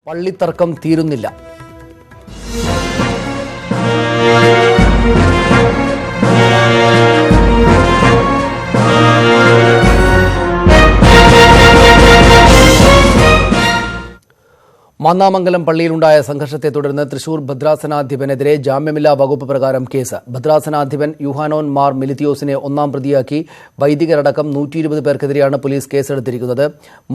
പള്ളിത്തർക്കം തീരുന്നില്ല. മാന്നാമംഗലം പള്ളിയിലുണ്ടായ സംഘർഷത്തെ തുടർന്ന് തൃശൂർ ഭദ്രാസനാധിപനെതിരെ ജാമ്യമില്ലാ വകുപ്പ് പ്രകാരം കേസ്. ഭദ്രാസനാധിപൻ യുഹാനോൻ മാർ മിലിത്തിയോസിനെ ഒന്നാം പ്രതിയാക്കി വൈദികരടക്കം 120 പേർക്കെതിരെയാണ് പോലീസ് കേസെടുത്തിരിക്കുന്നത്.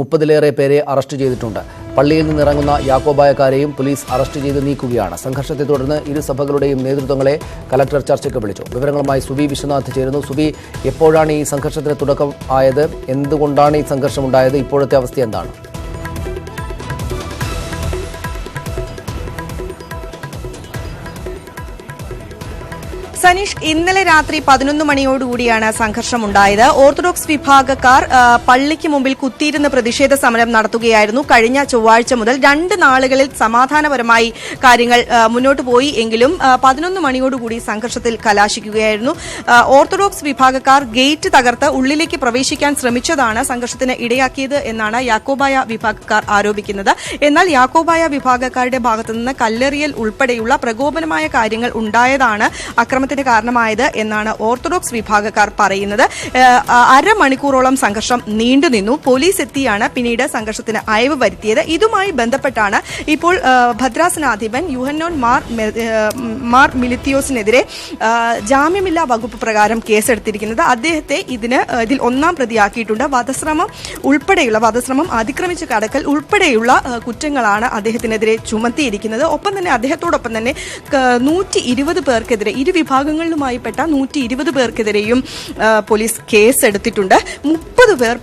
30-ലേറെ പേരെ അറസ്റ്റ് ചെയ്തിട്ടുണ്ട്. പള്ളിയിൽ നിന്നിറങ്ങുന്ന യാക്കോബായക്കാരെയും പോലീസ് അറസ്റ്റ് ചെയ്ത് നീക്കുകയാണ്. സംഘർഷത്തെ തുടർന്ന് ഇരു സഭകളുടെയും നേതൃത്വങ്ങളെ കലക്ടർ ചർച്ചയ്ക്ക് വിളിച്ചു. വിവരങ്ങളുമായി സുബി വിശ്വനാഥ് ചേരുന്നു. സുബി, എപ്പോഴാണ് ഈ സംഘർഷത്തിന് തുടക്കം ആയത്? എന്തുകൊണ്ടാണ് ഈ സംഘർഷമുണ്ടായത്? ഇപ്പോഴത്തെ അവസ്ഥ എന്താണ്? സനീഷ്, ഇന്നലെ രാത്രി 11 മണിയോടുകൂടിയാണ് സംഘർഷമുണ്ടായത്. ഓർത്തഡോക്സ് വിഭാഗക്കാർ പള്ളിക്ക് മുമ്പിൽ കുത്തിയിരുന്ന് പ്രതിഷേധ സമരം നടത്തുകയായിരുന്നു. കഴിഞ്ഞ ചൊവ്വാഴ്ച മുതൽ 2 നാളുകളിൽ സമാധാനപരമായി കാര്യങ്ങൾ മുന്നോട്ട് പോയി എങ്കിലും 11 മണിയോടുകൂടി സംഘർഷത്തിൽ കലാശിക്കുകയായിരുന്നു. ഓർത്തഡോക്സ് വിഭാഗക്കാർ ഗേറ്റ് തകർത്ത് ഉള്ളിലേക്ക് പ്രവേശിക്കാൻ ശ്രമിച്ചതാണ് സംഘർഷത്തിന് ഇടയാക്കിയത് എന്നാണ് യാക്കോബായ വിഭാഗക്കാർ ആരോപിക്കുന്നത്. എന്നാൽ യാക്കോബായ വിഭാഗക്കാരുടെ ഭാഗത്തുനിന്ന് കല്ലെറിയൽ ഉൾപ്പെടെയുള്ള പ്രകോപനമായ കാര്യങ്ങൾ ഉണ്ടായതാണ് അക്രമത്തിന് കാരണമായത് എന്നാണ് ഓർത്തഡോക്സ് വിഭാഗക്കാർ പറയുന്നത്. അരമണിക്കൂറോളം സംഘർഷം നീണ്ടുനിന്നു. പോലീസ് എത്തിയാണ് പിന്നീട് സംഘർഷത്തിന് അയവ് വരുത്തിയത്. ഇതുമായി ബന്ധപ്പെട്ടാണ് ഇപ്പോൾ ഭദ്രാസനാധിപൻ യുഹന്നോൻ മാർ മിലിത്തിയോസിനെതിരെ ജാമ്യമില്ലാ വകുപ്പ് പ്രകാരം കേസെടുത്തിരിക്കുന്നത്. അദ്ദേഹത്തെ ഇതിൽ ഒന്നാം പ്രതിയാക്കിയിട്ടുണ്ട്. വധശ്രമം അതിക്രമിച്ച് കടക്കൽ ഉൾപ്പെടെയുള്ള കുറ്റങ്ങളാണ് അദ്ദേഹത്തിനെതിരെ ചുമത്തിയിരിക്കുന്നത്. ഒപ്പം തന്നെ അദ്ദേഹത്തോടൊപ്പം തന്നെ 120 പേർക്കെതിരെ വിഭാഗങ്ങളിലുമായി പെട്ട 120 പേർക്കെതിരെയും പോലീസ് കേസെടുത്തിട്ടുണ്ട്. 30 പേർ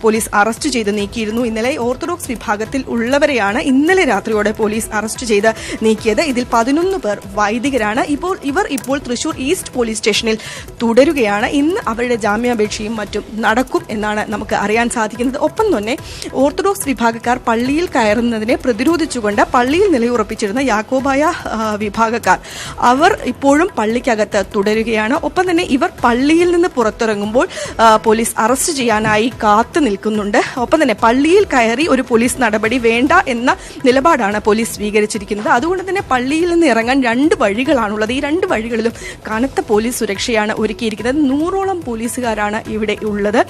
പോലീസ് അറസ്റ്റ് ചെയ്ത് നീക്കിയിരുന്നു. ഇന്നലെ ഓർത്തഡോക്സ് വിഭാഗത്തിൽ ഉള്ളവരെയാണ് ഇന്നലെ രാത്രിയോടെ പോലീസ് അറസ്റ്റ് ചെയ്ത് നീക്കിയത്. ഇതിൽ 11 പേർ വൈദികരാണ്. ഇവർ ഇപ്പോൾ തൃശൂർ ഈസ്റ്റ് പോലീസ് സ്റ്റേഷനിൽ തുടരുകയാണ്. ഇന്ന് അവരുടെ ജാമ്യാപേക്ഷയും മറ്റും നടക്കും എന്നാണ് നമുക്ക് അറിയാൻ സാധിക്കുന്നത്. ഒപ്പം തന്നെ ഓർത്തഡോക്സ് വിഭാഗക്കാർ പള്ളിയിൽ കയറുന്നതിനെ പ്രതിരോധിച്ചുകൊണ്ട് പള്ളിയിൽ നിലയുറപ്പിച്ചിരുന്ന യാക്കോബായ വിഭാഗക്കാർ അവർ ഇപ്പോഴും പള്ളിക്കകത്ത് തുടരുകയാണ്. ഒപ്പം തന്നെ ഇവർ പള്ളിയിൽ നിന്ന് പുറത്തിറങ്ങുമ്പോൾ പോലീസ് അറസ്റ്റ് ചെയ്യാനായി കാത്തു നിൽക്കുന്നുണ്ട്. ഒപ്പം തന്നെ പള്ളിയിൽ കയറി ഒരു പോലീസ് നടപടി വേണ്ട എന്ന നിലപാടാണ് പോലീസ് സ്വീകരിച്ചിരിക്കുന്നത്. അതുകൊണ്ട് തന്നെ പള്ളിയിൽ നിന്ന് ഇറങ്ങാൻ 2 വഴികളാണുള്ളത്. ഈ 2 വഴികളിലും കനത്ത പോലീസ് സുരക്ഷയാണ് ഒരുക്കിയിരിക്കുന്നത്. 100ഓളം പോലീസുകാരാണ് ഇവിടെ ഉള്ളത്.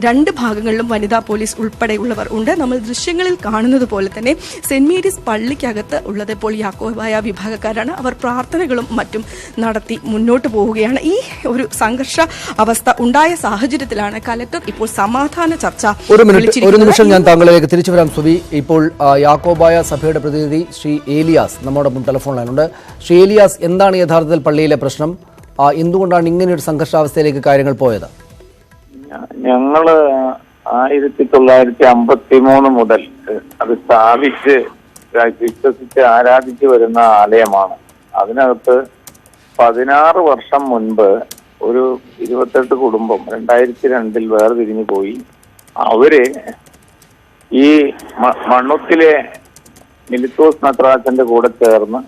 2 ഭാഗങ്ങളിലും വനിതാ പോലീസ് ഉൾപ്പെടെയുള്ളവർ ഉണ്ട്. നമ്മൾ ദൃശ്യങ്ങളിൽ കാണുന്നത് പോലെ തന്നെ സെന്റ് മേരീസ് പള്ളിക്കകത്ത് ഉള്ളത് ഇപ്പോൾ യാക്കോബായ വിഭാഗക്കാരാണ്. അവർ പ്രാർത്ഥനകളും മറ്റും നടത്തി മുന്നോട്ട് പോവുകയാണ്. ഈ ഒരു സംഘർഷ അവസ്ഥ ഉണ്ടായ സാഹചര്യത്തിലാണ് കലക്ടർ ഇപ്പോൾ സമാധാന ചർച്ച. ഒരു നിമിഷം ഞാൻ താങ്കളിലേക്ക് തിരിച്ചു വരാം സുബി. ഇപ്പോൾ യാക്കോബായ സഭയുടെ പ്രതിനിധി ശ്രീ ഏലിയാസ് നമ്മോടൊപ്പം ടെലിഫോൺ ലൈനുണ്ട്. ശ്രീ ഏലിയാസ്, എന്താണ് യഥാർത്ഥത്തിൽ പള്ളിയിലെ പ്രശ്നം? എന്തുകൊണ്ടാണ് ഇങ്ങനെയൊരു സംഘർഷാവസ്ഥയിലേക്ക് കാര്യങ്ങൾ പോയത്? ഞങ്ങള് 1953 മുതൽ അത് സ്ഥാപിച്ച് വിശ്വസിച്ച് ആരാധിച്ചു വരുന്ന ആലയമാണ്. അതിനകത്ത് 16 വർഷം മുൻപ് ഒരു 28 കുടുംബം 2002 വേർതിരിഞ്ഞു പോയി. അവര് ഈ മണ്ണുത്തിലെ മിലിത്തോസ് നട്രാജന്റെ കൂടെ ചേർന്ന്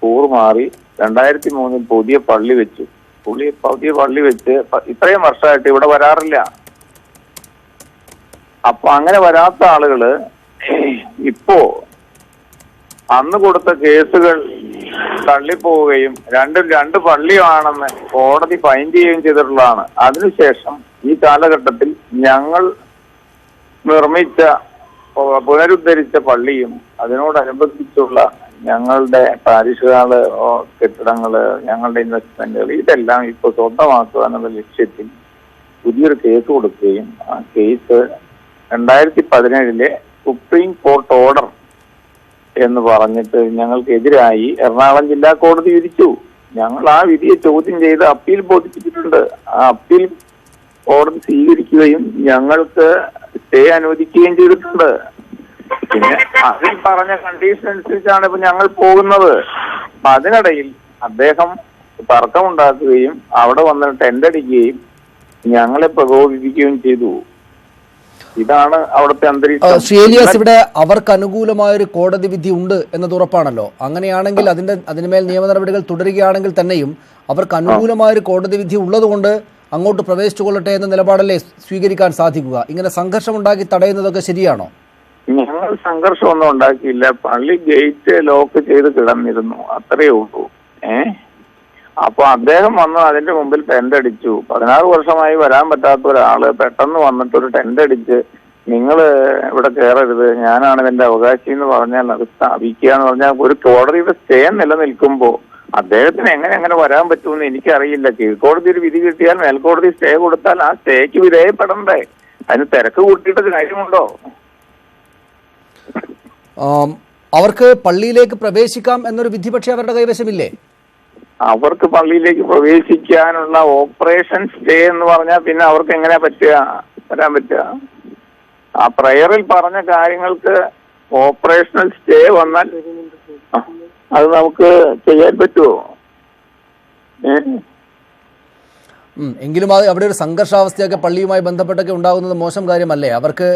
കൂറുമാറി 2003 പുതിയ പള്ളി വെച്ചു. പുതിയ പള്ളി വെച്ച് ഇത്രയും വർഷമായിട്ട് ഇവിടെ വരാറില്ല. അപ്പൊ അങ്ങനെ വരാത്ത ആളുകള് ഇപ്പോ അന്ന് കൊടുത്ത കേസുകൾ തള്ളിപ്പോവുകയും രണ്ട് പള്ളിയാണെന്ന് കോടതി ഫൈൻഡ് ചെയ്യുകയും ചെയ്തിട്ടുള്ളതാണ്. അതിനുശേഷം ഈ കാലഘട്ടത്തിൽ ഞങ്ങൾ നിർമ്മിച്ച പുനരുദ്ധരിച്ച പള്ളിയും അതിനോടനുബന്ധിച്ചുള്ള ഞങ്ങളുടെ പാരിഷുകള്, കെട്ടിടങ്ങള്, ഞങ്ങളുടെ ഇൻവെസ്റ്റ്മെന്റുകൾ ഇതെല്ലാം ഇപ്പോൾ സ്വന്തമാക്കുക എന്നുള്ള ലക്ഷ്യത്തിൽ പുതിയൊരു കേസ് കൊടുക്കുകയും ആ കേസ് 2017 സുപ്രീം കോർട്ട് ഓർഡർ എന്ന് പറഞ്ഞിട്ട് ഞങ്ങൾക്കെതിരായി എറണാകുളം ജില്ലാ കോടതി വിധിച്ചു. ഞങ്ങൾ ആ വിധിയെ ചോദ്യം ചെയ്ത് അപ്പീൽ ബോധിപ്പിച്ചിട്ടുണ്ട്. ആ അപ്പീൽ കോടതി സ്വീകരിക്കുകയും ഞങ്ങൾക്ക് സ്റ്റേ അനുവദിക്കുകയും ചെയ്തിട്ടുണ്ട്. പിന്നെ അതിൽ പറഞ്ഞ കണ്ടീഷൻ അനുസരിച്ചാണ് ഇപ്പൊ ഞങ്ങൾ പോകുന്നത്. അപ്പൊ അതിനിടയിൽ അദ്ദേഹം തർക്കമുണ്ടാക്കുകയും അവിടെ വന്ന് ടെന്റ് അടിക്കുകയും ഞങ്ങളെ പ്രകോപിപ്പിക്കുകയും ചെയ്തു. ഇതാണ് അവിടുത്തെ അന്തരീക്ഷം. ശ്രീലിയാസ്, ഇവിടെ അവർക്ക് അനുകൂലമായൊരു കോടതി വിധി ഉണ്ട് എന്നത് ഉറപ്പാണല്ലോ. അങ്ങനെയാണെങ്കിൽ അതിന്മേൽ നിയമ നടപടികൾ തുടരുകയാണെങ്കിൽ തന്നെയും അവർക്ക് അനുകൂലമായൊരു കോടതി വിധി ഉള്ളതുകൊണ്ട് അങ്ങോട്ട് പ്രവേശിച്ചു കൊള്ളട്ടെ എന്ന നിലപാടല്ലേ സ്വീകരിക്കാൻ സാധിക്കുക? ഇങ്ങനെ സംഘർഷമുണ്ടാക്കി തടയുന്നതൊക്കെ ശരിയാണോ? ഞങ്ങൾ സംഘർഷമൊന്നും ഉണ്ടാക്കിയില്ല. പള്ളി ഗേറ്റ് ലോക്ക് ചെയ്ത് കിടന്നിരുന്നു, അത്രയേ ഉള്ളൂ. അപ്പൊ അദ്ദേഹം വന്ന് അതിന്റെ മുമ്പിൽ ടെന്റ് അടിച്ചു. 16 വർഷമായി വരാൻ പറ്റാത്ത ഒരാള് പെട്ടെന്ന് വന്നിട്ട് ഒരു ടെന്റ് അടിച്ച് നിങ്ങൾ ഇവിടെ കയറരുത്, ഞാനാണ് ഇതിന്റെ അവകാശി എന്ന് പറഞ്ഞാൽ അത് സ്ഥാപിക്കുക എന്ന് പറഞ്ഞാൽ ഒരു കോടതിയുടെ സ്റ്റേ നിലനിൽക്കുമ്പോ അദ്ദേഹത്തിന് എങ്ങനെ വരാൻ പറ്റുമെന്ന് എനിക്കറിയില്ല. കീഴ്ക്കോടതി ഒരു വിധി കിട്ടിയാൽ മേൽക്കോടതി സ്റ്റേ കൊടുത്താൽ ആ സ്റ്റേക്ക് വിധേയപ്പെടണ്ടേ? അതിന് തിരക്ക് കൂട്ടിയിട്ട് കാര്യമുണ്ടോ? അവർക്ക് പള്ളിയിലേക്ക് പ്രവേശിക്കാം എന്നൊരു വിധി പക്ഷേ അവരുടെ കൈവശമില്ലേ? അവർക്ക് പള്ളിയിലേക്ക് പ്രവേശിക്കാനുള്ള ഓപ്പറേഷൻ സ്റ്റേ എന്ന് പറഞ്ഞാൽ പിന്നെ അവർക്ക് എങ്ങനെ വരാൻ പറ്റുക? ആ പ്രയറിൽ പറഞ്ഞ കാര്യങ്ങൾക്ക് ഓപ്പറേഷണൽ സ്റ്റേ വന്നാൽ അത് നമുക്ക് ചെയ്യാൻ പറ്റുമോ? എങ്കിലും അവിടെ ഒരു സംഘർഷാവസ്ഥയൊക്കെ പള്ളിയുമായി ബന്ധപ്പെട്ടൊക്കെ ഉണ്ടാകുന്നത് മോശം കാര്യമല്ലേ? അവർക്ക്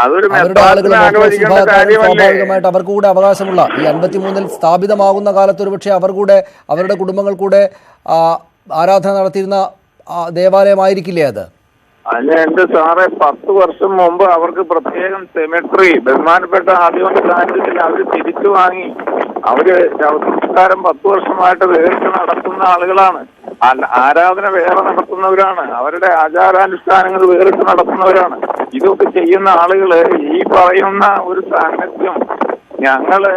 അവരുടെ ആളുകൾ സ്വാഭാവികമായിട്ട് അവർക്ക് കൂടെ അവകാശമുള്ള ഈ 53-ൽ സ്ഥാപിതമാകുന്ന കാലത്ത് ഒരുപക്ഷെ അവരുടെ കുടുംബങ്ങൾ കൂടെ ആരാധന നടത്തിയിരുന്ന ദേവാലയമായിരിക്കില്ലേ അത്? അല്ല എന്റെ സാറെ, 10 വർഷം മുമ്പ് അവർക്ക് പ്രത്യേകം സെമിട്രി ബഹുമാനപ്പെട്ട ആദ്യമൊക്കെ സാന്നിധ്യത്തിൽ അവർ തിരിച്ചു വാങ്ങി. അവര് സംസ്കാരം 10 വർഷമായിട്ട് വേറിട്ട് നടത്തുന്ന ആളുകളാണ്. ആരാധന വേറെ നടത്തുന്നവരാണ്. അവരുടെ ആചാരാനുഷ്ഠാനങ്ങൾ വേറിട്ട് നടത്തുന്നവരാണ്. ഇതൊക്കെ ചെയ്യുന്ന ആളുകള് ഈ പറയുന്ന ഒരു സാന്നിധ്യം ഞങ്ങള്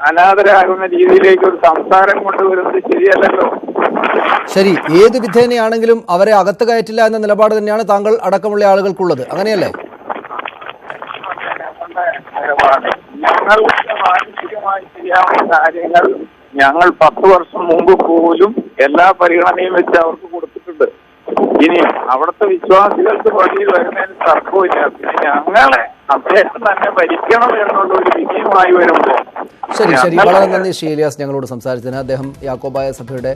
അനാഥരാകുന്ന രീതിയിലേക്ക് ഒരു സംസാരം കൊണ്ടുവരുന്നത് ശരിയല്ലല്ലോ. ശരി, ഏത് വിധേനയാണെങ്കിലും അവരെ അകത്ത് കയറ്റില്ല എന്ന നിലപാട് തന്നെയാണ് താങ്കൾ അടക്കമുള്ള ആളുകൾക്കുള്ളത്, അങ്ങനെയല്ലേ? ഞങ്ങൾക്ക് മാനസികമായി ചെയ്യാവുന്ന കാര്യങ്ങൾ ഞങ്ങൾ 10 വർഷം മുമ്പ് പോലും എല്ലാ പരിഗണനയും വെച്ച് അവർക്ക് കൊടുത്തിട്ടുണ്ട്. ഇനി അവിടുത്തെ വിശ്വാസികൾക്ക് പള്ളിയിൽ വരുന്നതിന് തർക്കമില്ല. പിന്നെ ഞങ്ങളെ അദ്ദേഹം തന്നെ ഭരിക്കണം എന്നുള്ള ഒരു വിജയമായി വരുമ്പോൾ. ശരി, വളരെ നന്ദി ശ്രീ ഇലിയാസ് ഞങ്ങളോട് സംസാരിച്ചതിന്. അദ്ദേഹം യാക്കോബായ സഭയുടെ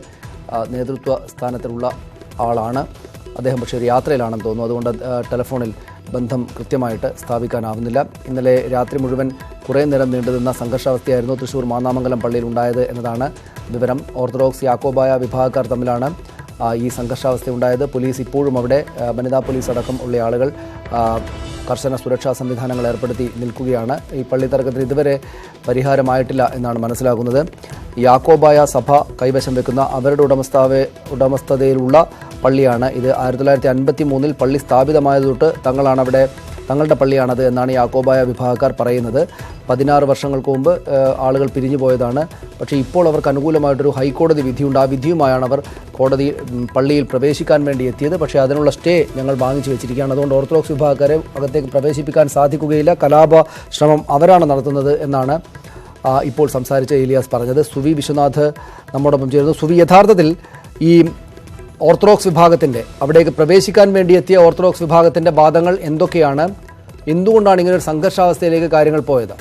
നേതൃത്വ സ്ഥാനത്തിലുള്ള ആളാണ്. അദ്ദേഹം പക്ഷേ ഒരു യാത്രയിലാണെന്ന് തോന്നുന്നു, അതുകൊണ്ട് ടെലിഫോണിൽ ബന്ധം കൃത്യമായിട്ട് സ്ഥാപിക്കാനാവുന്നില്ല. ഇന്നലെ രാത്രി മുഴുവൻ കുറേ നേരം നീണ്ടുനിന്ന സംഘർഷാവസ്ഥയായിരുന്നു തൃശ്ശൂർ മാന്നാമംഗലം പള്ളിയിൽ ഉണ്ടായത് എന്നതാണ് വിവരം. ഓർത്തഡോക്സ് യാക്കോബായ വിഭാഗക്കാർ തമ്മിലാണ് ഈ സംഘർഷാവസ്ഥ ഉണ്ടായത്. പോലീസ് ഇപ്പോഴും അവിടെ, വനിതാ പോലീസ് അടക്കം ഉള്ള ആളുകൾ കർശന സുരക്ഷാ സംവിധാനങ്ങൾ ഏർപ്പെടുത്തി നിൽക്കുകയാണ്. ഈ പള്ളി തർക്കത്തിന് ഇതുവരെ പരിഹാരമായിട്ടില്ല എന്നാണ് മനസ്സിലാകുന്നത്. യാക്കോബായ സഭ കൈവശം വെക്കുന്ന അവരുടെ ഉടമസ്ഥതയിലുള്ള പള്ളിയാണ് ഇത്. 1953-ൽ പള്ളി സ്ഥാപിതമായത് തൊട്ട് തങ്ങളുടെ പള്ളിയാണത് എന്നാണ് യാക്കോബായ വിഭാഗക്കാർ പറയുന്നത്. 16 വർഷങ്ങൾക്ക് മുമ്പ് ആളുകൾ പിരിഞ്ഞു പോയതാണ്. പക്ഷേ ഇപ്പോൾ അവർക്ക് അനുകൂലമായിട്ടൊരു ഹൈക്കോടതി വിധിയുണ്ട്. ആ വിധിയുമായാണ് അവർ പള്ളിയിൽ പ്രവേശിക്കാൻ വേണ്ടി എത്തിയത്. പക്ഷേ അതിനുള്ള സ്റ്റേ ഞങ്ങൾ വാങ്ങിച്ചു വെച്ചിരിക്കുകയാണ്. അതുകൊണ്ട് ഓർത്തഡോക്സ് വിഭാഗക്കാരെ അകത്തേക്ക് പ്രവേശിപ്പിക്കാൻ സാധിക്കുകയില്ല. കലാപ ശ്രമം അവരാണ് നടത്തുന്നത് എന്നാണ് ഇപ്പോൾ സംസാരിച്ച ഇലിയാസ് പറഞ്ഞത്. സുവി വിശ്വനാഥ് നമ്മോടൊപ്പം ചേരുന്നു. സുവി, യഥാർത്ഥത്തിൽ ഈ ഓർത്തഡോക്സ് വിഭാഗത്തിൻ്റെ അവിടേക്ക് പ്രവേശിക്കാൻ വേണ്ടി എത്തിയ ഓർത്തഡോക്സ് വിഭാഗത്തിൻ്റെ വാദങ്ങൾ എന്തൊക്കെയാണ്? എന്തുകൊണ്ടാണ് ഇങ്ങനെ ഒരു സംഘർഷാവസ്ഥയിലേക്ക് കാര്യങ്ങൾ പോയത്?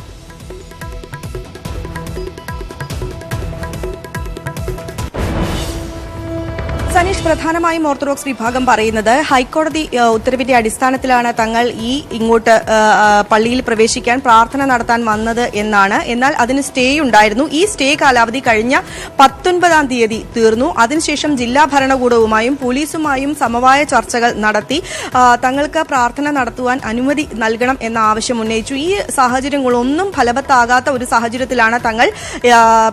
സനീഷ്, പ്രധാനമായും ഓർത്തഡോക്സ് വിഭാഗം പറയുന്നത് ഹൈക്കോടതി ഉത്തരവിന്റെ അടിസ്ഥാനത്തിലാണ് തങ്ങൾ ഇങ്ങോട്ട് പള്ളിയിൽ പ്രവേശിക്കാൻ പ്രാർത്ഥന നടത്താൻ വന്നത് എന്നാണ്. എന്നാൽ അതിന് സ്റ്റേ ഉണ്ടായിരുന്നു. ഈ സ്റ്റേ കാലാവധി കഴിഞ്ഞ 19-ാം തീയതി തീർന്നു. അതിനുശേഷം ജില്ലാ ഭരണകൂടവുമായും പോലീസുമായും സമവായ ചർച്ചകൾ നടത്തി തങ്ങൾക്ക് പ്രാർത്ഥന നടത്തുവാൻ അനുമതി നൽകണം എന്ന ആവശ്യം ഉന്നയിച്ചു. ഈ സാഹചര്യങ്ങളൊന്നും ഫലവത്താകാത്ത ഒരു സാഹചര്യത്തിലാണ് തങ്ങൾ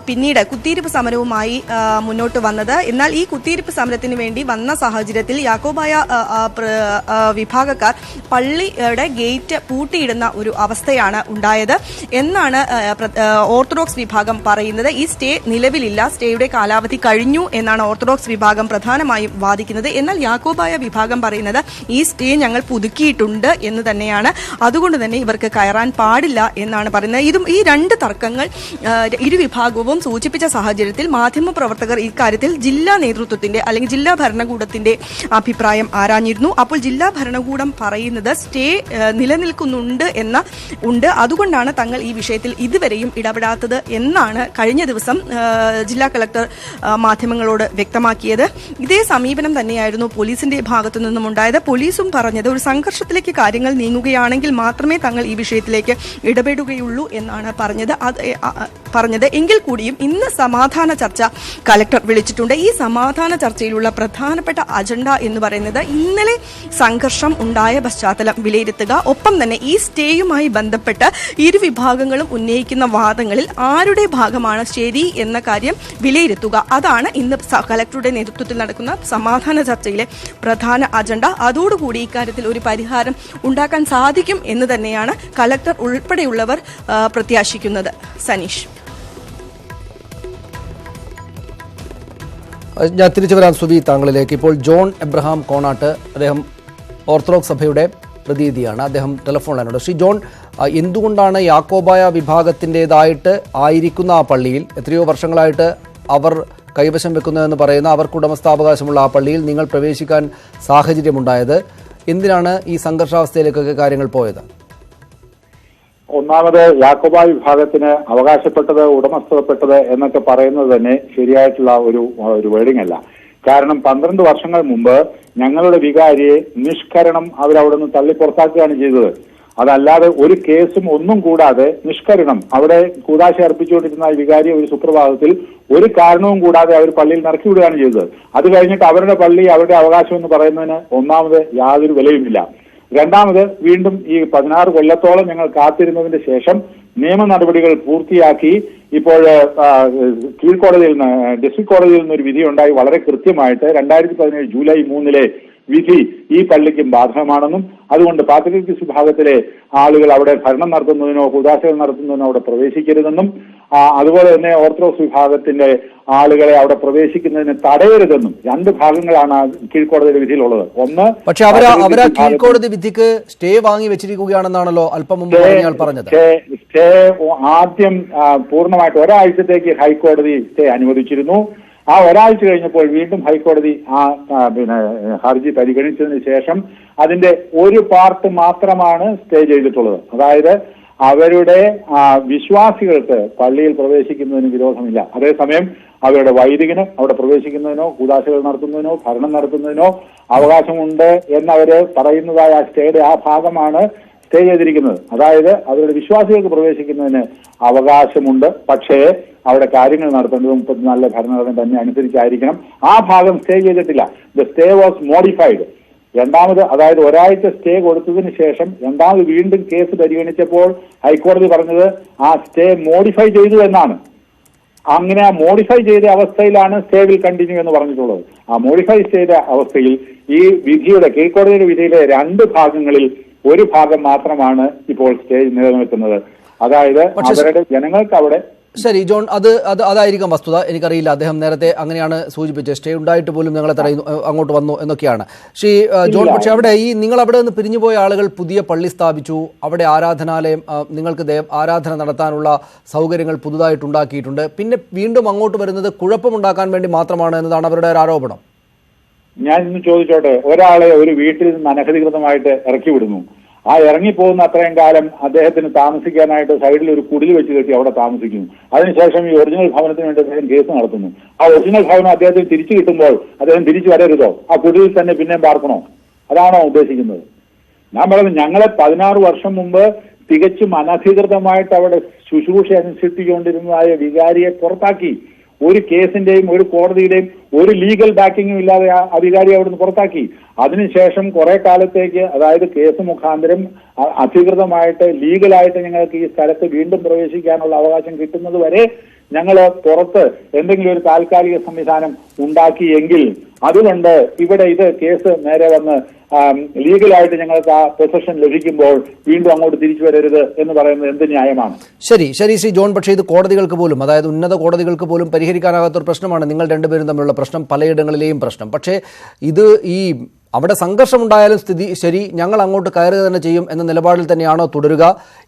പിന്നീട് കുത്തിയിരിപ്പ് സമരവുമായി മുന്നോട്ട് വന്നത്. എന്നാൽ ഈ കുത്തിയിരിപ്പ് സമരത്തിന് വേണ്ടി വന്ന സാഹചര്യത്തിൽ യാക്കോബായ വിഭാഗക്കാർ പള്ളിയുടെ ഗേറ്റ് പൂട്ടിയിടുന്ന ഒരു അവസ്ഥയാണ് ഉണ്ടായത് എന്നാണ് ഓർത്തഡോക്സ് വിഭാഗം പറയുന്നത്. ഈ സ്റ്റേ നിലവിലില്ല, സ്റ്റേയുടെ കാലാവധി കഴിഞ്ഞു എന്നാണ് ഓർത്തഡോക്സ് വിഭാഗം പ്രധാനമായും വാദിക്കുന്നത്. എന്നാൽ യാക്കോബായ വിഭാഗം പറയുന്നത് ഈ സ്റ്റേ ഞങ്ങൾ പുതുക്കിയിട്ടുണ്ട് എന്ന് തന്നെയാണ്. അതുകൊണ്ട് തന്നെ ഇവർക്ക് കയറാൻ പാടില്ല എന്നാണ് പറയുന്നത്. ഈ രണ്ട് തർക്കങ്ങൾ ഇരുവിഭാഗവും സൂചിപ്പിച്ച സാഹചര്യത്തിൽ മാധ്യമപ്രവർത്തകർ ഇക്കാര്യത്തിൽ ജില്ലാ നേതൃത്വത്തിന്റെ അല്ലെങ്കിൽ ജില്ലാ ഭരണകൂടത്തിന്റെ അഭിപ്രായം ആരാഞ്ഞിരുന്നു. അപ്പോൾ ജില്ലാ ഭരണകൂടം പറയുന്നത് സ്റ്റേ നിലനിൽക്കുന്നുണ്ട് അതുകൊണ്ടാണ് തങ്ങൾ ഈ വിഷയത്തിൽ ഇതുവരെയും ഇടപെടാത്തത് എന്നാണ് കഴിഞ്ഞ ദിവസം ജില്ലാ കളക്ടർ മാധ്യമങ്ങളോട് വ്യക്തമാക്കിയത്. ഇതേ സമീപനം തന്നെയായിരുന്നു പോലീസിന്റെ ഭാഗത്തു നിന്നും ഉണ്ടായത്. പോലീസും പറഞ്ഞത് ഒരു സംഘർഷത്തിലേക്ക് കാര്യങ്ങൾ നീങ്ങുകയാണെങ്കിൽ മാത്രമേ തങ്ങൾ ഈ വിഷയത്തിലേക്ക് ഇടപെടുകയുള്ളൂ എന്നാണ് പറഞ്ഞത്. പറഞ്ഞത്. എങ്കിൽ കൂടിയും ഇന്ന് സമാധാന ചർച്ച കലക്ടർ വിളിച്ചിട്ടുണ്ട്. ഈ സമാധാന ചർച്ചയിലുള്ള പ്രധാനപ്പെട്ട അജണ്ട എന്ന് പറയുന്നത് ഇന്നലെ സംഘർഷം ഉണ്ടായ പശ്ചാത്തലം വിലയിരുത്തുക, ഒപ്പം തന്നെ ഈ സ്റ്റേയുമായി ബന്ധപ്പെട്ട് ഇരു വിഭാഗങ്ങളും ഉന്നയിക്കുന്ന വാദങ്ങളിൽ ആരുടെ ഭാഗമാണ് ശരി എന്ന കാര്യം വിലയിരുത്തുക. അതാണ് ഇന്ന് കലക്ടറുടെ നേതൃത്വത്തിൽ നടക്കുന്ന സമാധാന ചർച്ചയിലെ പ്രധാന അജണ്ട. അതോടുകൂടി ഇക്കാര്യത്തിൽ ഒരു പരിഹാരം ഉണ്ടാക്കാൻ സാധിക്കും എന്ന് തന്നെയാണ് കലക്ടർ ഉൾപ്പെടെയുള്ളവർ പ്രത്യാശിക്കുന്നത്. സനീഷ്, ഞാൻ തിരിച്ചു വരാൻ സുബി താങ്കളിലേക്ക്. ഇപ്പോൾ ജോൺ എബ്രഹാം കോണാട്ട്, അദ്ദേഹം ഓർത്തഡോക്സ് സഭയുടെ പ്രതിനിധിയാണ്, അദ്ദേഹം ടെലിഫോൺ ലൈനുണ്ട്. ശ്രീ ജോൺ, എന്തുകൊണ്ടാണ് യാക്കോബായ വിഭാഗത്തിൻ്റെതായിട്ട് ആയിരിക്കുന്ന ആ പള്ളിയിൽ എത്രയോ വർഷങ്ങളായിട്ട് അവർ കൈവശം വെക്കുന്നതെന്ന് പറയുന്ന അവർക്ക് ഉടമസ്ഥാവകാശമുള്ള ആ പള്ളിയിൽ നിങ്ങൾ പ്രവേശിക്കാൻ സാഹചര്യമുണ്ടായത്? എന്തിനാണ് ഈ സംഘർഷാവസ്ഥയിലേക്കൊക്കെ കാര്യങ്ങൾ പോയത്? ഒന്നാമത് യാക്കോബായ വിഭാഗത്തിന് അവകാശപ്പെട്ടത്, ഉടമസ്ഥപ്പെട്ടത് എന്നൊക്കെ പറയുന്നത് തന്നെ ശരിയായിട്ടുള്ള ഒരു വേർഡിംഗ് അല്ല. കാരണം 12 വർഷങ്ങൾ മുമ്പ് ഞങ്ങളുടെ വികാരിയെ നിഷ്കരണം അവരവിടെ നിന്ന് തള്ളി പുറത്താക്കുകയാണ് ചെയ്തത്. അതല്ലാതെ ഒരു കേസും ഒന്നും കൂടാതെ നിഷ്കരണം അവിടെ കൂദാശ അർപ്പിച്ചുകൊണ്ടിരുന്ന വികാരിയെ ഒരു സുപ്രഭാതത്തിൽ ഒരു കാരണവും കൂടാതെ അവർ പള്ളിയിൽ നിറക്കി വിടുകയാണ് ചെയ്തത്. അത് കഴിഞ്ഞിട്ട് അവരുടെ പള്ളി അവരുടെ അവകാശം എന്ന് പറയുന്നതിന് ഒന്നാമത് യാതൊരു വിലയുമില്ല. രണ്ടാമത് വീണ്ടും ഈ 16 കൊല്ലത്തോളം ഞങ്ങൾ കാത്തിരുന്നതിന് ശേഷം നിയമ നടപടികൾ പൂർത്തിയാക്കി ഇപ്പോൾ കീഴ്ക്കോടതിയിൽ നിന്ന്, ഡിസ്ട്രിക്ട് കോടതിയിൽ നിന്ന് ഒരു വിധി ഉണ്ടായി. വളരെ കൃത്യമായിട്ട് 2017 ജൂലൈ 3 വിധി ഈ പള്ളിക്കും ബാധകമാണെന്നും അതുകൊണ്ട് പാത്രിയർക്കീസ് വിഭാഗത്തിലെ ആളുകൾ അവിടെ ഭരണം നടത്തുന്നതിനോ കൂദാശകൾ നടത്തുന്നതിനോ അവിടെ പ്രവേശിക്കരുതെന്നും അതുപോലെ തന്നെ ഓർത്തഡോക്സ് വിഭാഗത്തിന്റെ ആളുകളെ അവിടെ പ്രവേശിക്കുന്നതിന് തടയരുതെന്നും 2 ഭാഗങ്ങളാണ് കീഴ്ക്കോടതിയുടെ വിധിയിലുള്ളത്. ഒന്ന്, പക്ഷെ അവരാ കീഴ്ക്കോടതി വിധിക്ക് സ്റ്റേ വാങ്ങി വെച്ചിരിക്കുകയാണെന്നാണല്ലോ അല്പം മുമ്പ് പറഞ്ഞത്. സ്റ്റേ ആദ്യം പൂർണ്ണമായിട്ട് ഒരാഴ്ചത്തേക്ക് ഹൈക്കോടതി സ്റ്റേ അനുവദിച്ചിരുന്നു. ആ ഒരാഴ്ച കഴിഞ്ഞപ്പോൾ വീണ്ടും ഹൈക്കോടതി ഹർജി പരിഗണിച്ചതിന് ശേഷം അതിന്റെ ഒരു പാർട്ട് മാത്രമാണ് സ്റ്റേ ചെയ്തിട്ടുള്ളത്. അതായത് അവരുടെ വിശ്വാസികൾക്ക് പള്ളിയിൽ പ്രവേശിക്കുന്നതിന് വിരോധമില്ല. അതേസമയം അവരുടെ വൈദികന് അവിടെ പ്രവേശിക്കുന്നതിനോ കൂദാശകൾ നടത്തുന്നതിനോ ഭരണം നടത്തുന്നതിനോ അവകാശമുണ്ട് എന്നവര് പറയുന്നതായ ആ സ്റ്റേയുടെ ആ ഭാഗമാണ് സ്റ്റേ ചെയ്തിരിക്കുന്നത്. അതായത് അവരുടെ വിശ്വാസികൾക്ക് പ്രവേശിക്കുന്നതിന് അവകാശമുണ്ട്, പക്ഷേ അവിടെ കാര്യങ്ങൾ നടത്തേണ്ടത് 34 ഭരണഘടന തന്നെ അനുസരിച്ചായിരിക്കണം. ആ ഭാഗം സ്റ്റേ ചെയ്തിട്ടില്ല. The stay was modified. രണ്ടാമത്, അതായത് ഒരാഴ്ച സ്റ്റേ കൊടുത്തതിന് ശേഷം രണ്ടാമത് വീണ്ടും കേസ് പരിഗണിച്ചപ്പോൾ ഹൈക്കോടതി പറഞ്ഞത് ആ സ്റ്റേ മോഡിഫൈ ചെയ്തു എന്നാണ്. അങ്ങനെ ആ മോഡിഫൈ ചെയ്ത അവസ്ഥയിലാണ് സ്റ്റേ വിൽ കണ്ടിന്യൂ എന്ന് പറഞ്ഞിട്ടുള്ളത്. ആ മോഡിഫൈ ചെയ്ത അവസ്ഥയിൽ ഈ വിധിയുടെ കീഴ്ക്കോടതിയുടെ വിധിയിലെ 2 ഭാഗങ്ങളിൽ ഒരു ഭാഗം മാത്രമാണ് ഇപ്പോൾ സ്റ്റേ നിലനിൽക്കുന്നത്. അതായത് അവരുടെ ജനങ്ങൾക്ക് അവിടെ. ശരി ജോൺ, അതായിരിക്കാം വസ്തുത, എനിക്കറിയില്ല. അദ്ദേഹം നേരത്തെ അങ്ങനെയാണ് സൂചിപ്പിച്ചത്. സ്റ്റേ ഉണ്ടായിട്ട് പോലും ഞങ്ങളെ തടയുന്നു, അങ്ങോട്ട് വന്നു എന്നൊക്കെയാണ്. ശ്രീ ജോൺ, പക്ഷെ അവിടെ നിങ്ങൾ അവിടെ നിന്ന് പിരിഞ്ഞുപോയ ആളുകൾ പുതിയ പള്ളി സ്ഥാപിച്ചു, അവിടെ ആരാധനാലയം, നിങ്ങൾക്ക് ആരാധന നടത്താനുള്ള സൗകര്യങ്ങൾ പുതുതായിട്ട് ഉണ്ടാക്കിയിട്ടുണ്ട്. പിന്നെ വീണ്ടും അങ്ങോട്ട് വരുന്നത് കുഴപ്പമുണ്ടാക്കാൻ വേണ്ടി മാത്രമാണ് എന്നതാണ് അവരുടെ ഒരു ആരോപണം. ഞാൻ ഇന്ന് ചോദിച്ചോട്ടെ, ഒരാളെ ഒരു വീട്ടിൽ നിന്ന് അനധികൃതമായിട്ട് ഇറക്കി വിടുന്നു. ആ ഇറങ്ങിപ്പോകുന്ന അത്രയും കാലം അദ്ദേഹത്തിന് താമസിക്കാനായിട്ട് സൈഡിൽ ഒരു കുടിൽ വെച്ച് കെട്ടി അവിടെ താമസിക്കുന്നു. അതിനുശേഷം ഈ ഒറിജിനൽ ഭവനത്തിന് വേണ്ടി അദ്ദേഹം കേസ് നടത്തുന്നു. ആ ഒറിജിനൽ ഭവനം അദ്ദേഹത്തിന് തിരിച്ചു കിട്ടുമ്പോൾ അദ്ദേഹം തിരിച്ചു വരരുതോ? ആ കുടിലിൽ തന്നെ പിന്നെയും പാർക്കണോ? അതാണോ ഉദ്ദേശിക്കുന്നത്? ഞാൻ പറയുന്നത്, ഞങ്ങളെ 16 വർഷം മുമ്പ് തികച്ചും അനധികൃതമായിട്ട് അവിടെ ശുശ്രൂഷ അനുഷ്ഠിച്ചുകൊണ്ടിരുന്നതായ വികാരിയെ പുറത്താക്കി. ഒരു കേസിന്റെയും ഒരു കോടതിയുടെയും ഒരു ലീഗൽ ബാക്കിങ്ങും ഇല്ലാതെ ആ അധികാരി അവിടുന്ന് പുറത്താക്കി. അതിനുശേഷം കുറെ കാലത്തേക്ക്, അതായത് കേസ് മുഖാന്തരം അധികൃതമായിട്ട് ലീഗലായിട്ട് ഞങ്ങൾക്ക് ഈ സ്ഥലത്ത് വീണ്ടും പ്രവേശിക്കാനുള്ള അവകാശം കിട്ടുന്നത് വരെ ഞങ്ങൾ പുറത്ത് എന്തെങ്കിലും ഒരു താൽക്കാലിക സംവിധാനം ഉണ്ടാക്കിയെങ്കിൽ, അതുകൊണ്ട് ഇവിടെ ഇത് കേസ് നേരെ വന്ന് ലീഗലായിട്ട് ഞങ്ങൾക്ക് ആ പൊസഷൻ ലഭിക്കുമ്പോൾ വീണ്ടും അങ്ങോട്ട് തിരിച്ചു വരരുത് എന്ന് പറയുന്നത് എന്ത് ന്യായമാണ്? ശരി ശ്രീ ജോൺ, പക്ഷേ ഇത് കോടതികൾക്ക് പോലും, അതായത് ഉന്നത കോടതികൾക്ക് പോലും പരിഹരിക്കാനാകാത്തൊരു പ്രശ്നമാണ്. നിങ്ങൾ രണ്ടുപേരും തമ്മിലുള്ള പ്രശ്നം, പലയിടങ്ങളിലെയും പ്രശ്നം. പക്ഷേ ഇത് അവിടെ സംഘർഷമുണ്ടായാലും സ്ഥിതി ശരി, ഞങ്ങൾ അങ്ങോട്ട് കയറുക തന്നെ ചെയ്യും എന്ന നിലപാടിൽ തന്നെയാണോ തുടരുക?